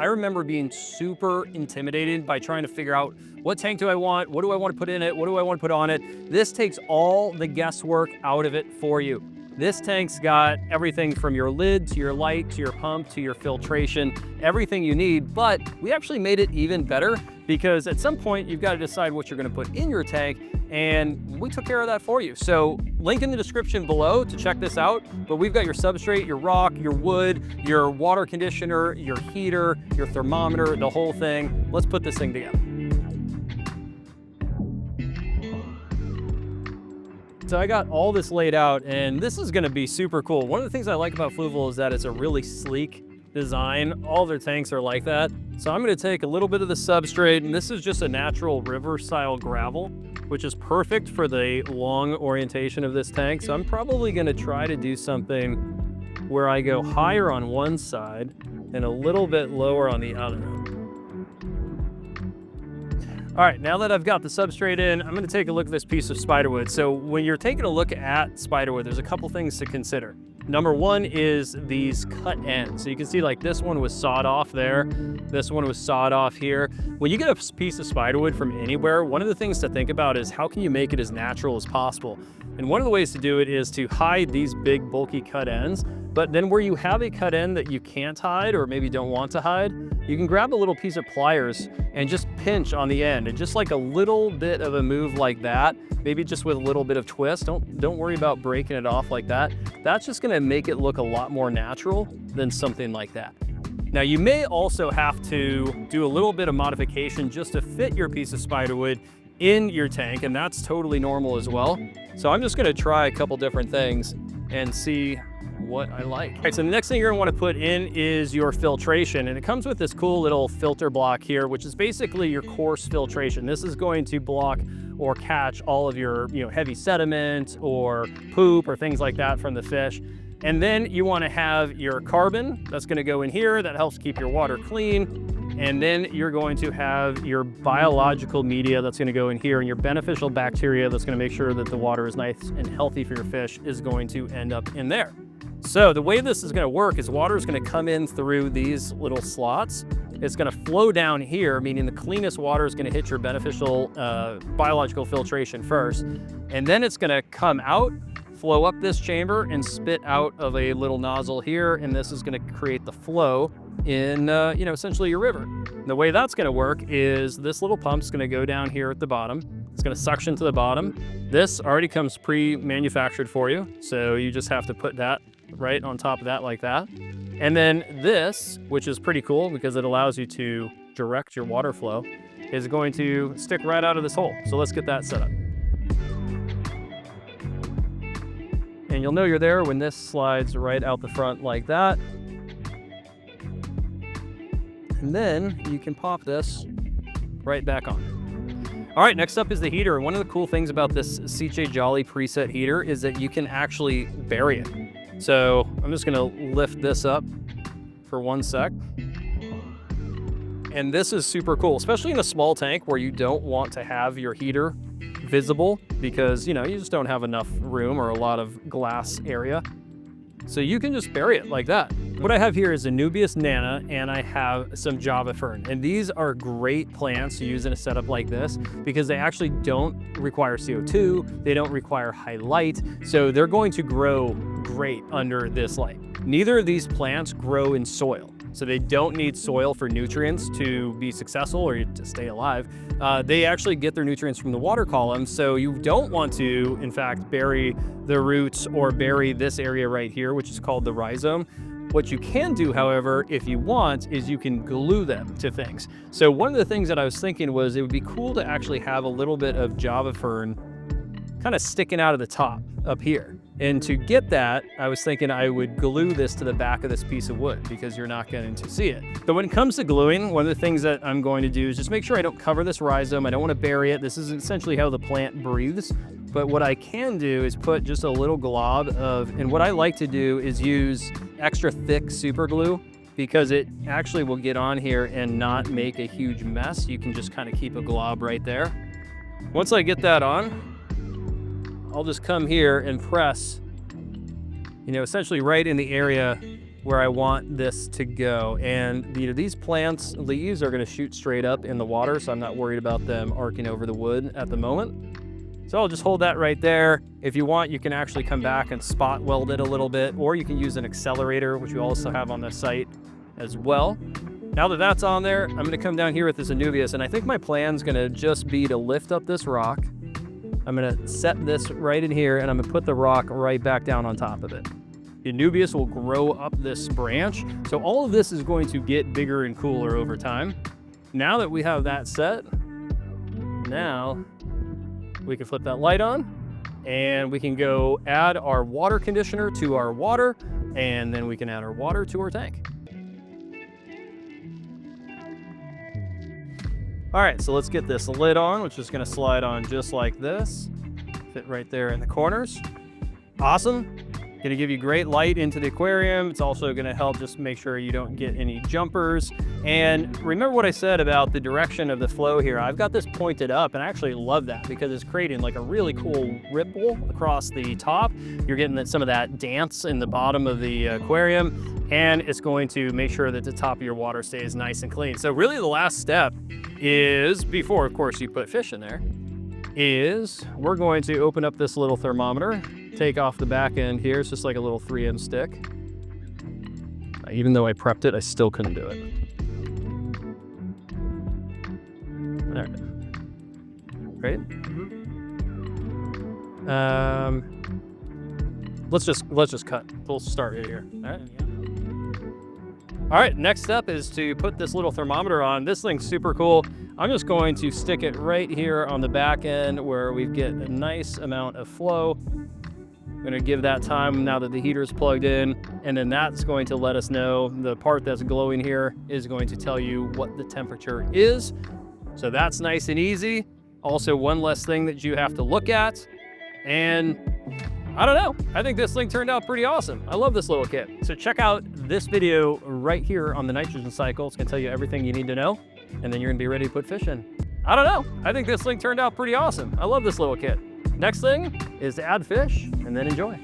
I remember being super intimidated by trying to figure out what tank do I want? What do I want to put in it? What do I want to put on it? This takes all the guesswork out of it for you. This tank's got everything from your lid to your light to your pump to your filtration, everything you need, but we actually made it even better because at some point you've got to decide what you're going to put in your tank, and we took care of that for you. So link in the description below to check this out, but we've got your substrate, your rock, your wood, your water conditioner, your heater, your thermometer, the whole thing. Let's put this thing together. So I got all this laid out, and this is gonna be super cool. One of the things I like about Fluval is that it's a really sleek design. All their tanks are like that. So I'm gonna take a little bit of the substrate, and this is just a natural river style gravel, which is perfect for the long orientation of this tank. So I'm probably gonna try to do something where I go higher on one side and a little bit lower on the other. All right, now that I've got the substrate in, I'm gonna take a look at this piece of spiderwood. So when you're taking a look at spiderwood, there's a couple things to consider. Number one is these cut ends. So you can see like this one was sawed off there. This one was sawed off here. When you get a piece of spiderwood from anywhere, one of the things to think about is how can you make it as natural as possible? And one of the ways to do it is to hide these big bulky cut ends. But then where you have a cut end that you can't hide or maybe don't want to hide, you can grab a little piece of pliers and just pinch on the end. And just like a little bit of a move like that, maybe just with a little bit of twist, don't worry about breaking it off like that. That's just gonna make it look a lot more natural than something like that. Now you may also have to do a little bit of modification just to fit your piece of spiderwood in your tank, and that's totally normal as well. So I'm just gonna try a couple different things and see what I like. All right, so the next thing you're gonna wanna put in is your filtration, and it comes with this cool little filter block here, which is basically your coarse filtration. This is going to block or catch all of your heavy sediment or poop or things like that from the fish. And then you wanna have your carbon that's gonna go in here that helps keep your water clean. And then you're going to have your biological media that's gonna go in here, and your beneficial bacteria that's gonna make sure that the water is nice and healthy for your fish is going to end up in there. So the way this is gonna work is water is gonna come in through these little slots. It's gonna flow down here, meaning the cleanest water is gonna hit your beneficial biological filtration first. And then it's gonna come out, flow up this chamber and spit out of a little nozzle here. And this is gonna create the flow in essentially your river. And the way that's gonna work is this little pump's gonna go down here at the bottom. It's gonna suction to the bottom. This already comes pre-manufactured for you. So you just have to put that right on top of that like that. And then this, which is pretty cool because it allows you to direct your water flow, is going to stick right out of this hole. So let's get that set up. And you'll know you're there when this slides right out the front like that. And then you can pop this right back on. All right, next up is the heater. One of the cool things about this CJ Jolly preset heater is that you can actually bury it. So I'm just gonna lift this up for 1 sec. And this is super cool, especially in a small tank where you don't want to have your heater visible because you just don't have enough room or a lot of glass area. So you can just bury it like that. What I have here is a Nubius Nana, and I have some Java Fern. And these are great plants to use in a setup like this because they actually don't require CO2, they don't require high light, so they're going to grow great under this light. Neither of these plants grow in soil, so they don't need soil for nutrients to be successful or to stay alive. They actually get their nutrients from the water column, so you don't want to, in fact, bury the roots or bury this area right here, which is called the rhizome. What you can do, however, if you want, is you can glue them to things. So one of the things that I was thinking was it would be cool to actually have a little bit of Java Fern kind of sticking out of the top up here. And to get that, I was thinking I would glue this to the back of this piece of wood because you're not going to see it. But when it comes to gluing, one of the things that I'm going to do is just make sure I don't cover this rhizome. I don't want to bury it. This is essentially how the plant breathes. But what I can do is put just a little glob of, and what I like to do is use extra thick super glue because it actually will get on here and not make a huge mess. You can just kind of keep a glob right there. Once I get that on, I'll just come here and press, essentially right in the area where I want this to go. And these plants leaves are gonna shoot straight up in the water, so I'm not worried about them arcing over the wood at the moment. So I'll just hold that right there. If you want, you can actually come back and spot weld it a little bit, or you can use an accelerator, which we also have on the site as well. Now that that's on there, I'm gonna come down here with this Anubias, and I think my plan's gonna just be to lift up this rock. I'm gonna set this right in here, and I'm gonna put the rock right back down on top of it. The Anubias will grow up this branch, so all of this is going to get bigger and cooler over time. Now that we have that set, now we can flip that light on, and we can go add our water conditioner to our water, and then we can add our water to our tank. All right, so let's get this lid on, which is gonna slide on just like this. Fit right there in the corners. Awesome. Gonna give you great light into the aquarium. It's also gonna help just make sure you don't get any jumpers. And remember what I said about the direction of the flow here. I've got this pointed up, and I actually love that because it's creating like a really cool ripple across the top. You're getting some of that dance in the bottom of the aquarium, and it's going to make sure that the top of your water stays nice and clean. So really the last step is, before of course you put fish in there, is we're going to open up this little thermometer, take off the back end here. It's just like a little 3M stick. Even though I prepped it, I still couldn't do it. All right. Great. Let's just cut. We'll start right here. All right. All right, next step is to put this little thermometer on. This thing's super cool. I'm just going to stick it right here on the back end where we get a nice amount of flow. I'm gonna give that time now that the heater's plugged in, and then that's going to let us know, the part that's glowing here is going to tell you what the temperature is. So that's nice and easy. Also, one less thing that you have to look at. And I don't know, I think this thing turned out pretty awesome. I love this little kit. So check out this video right here on the nitrogen cycle. It's gonna tell you everything you need to know, and then you're gonna be ready to put fish in. I don't know, I think this thing turned out pretty awesome. I love this little kit. Next thing is to add fish and then enjoy.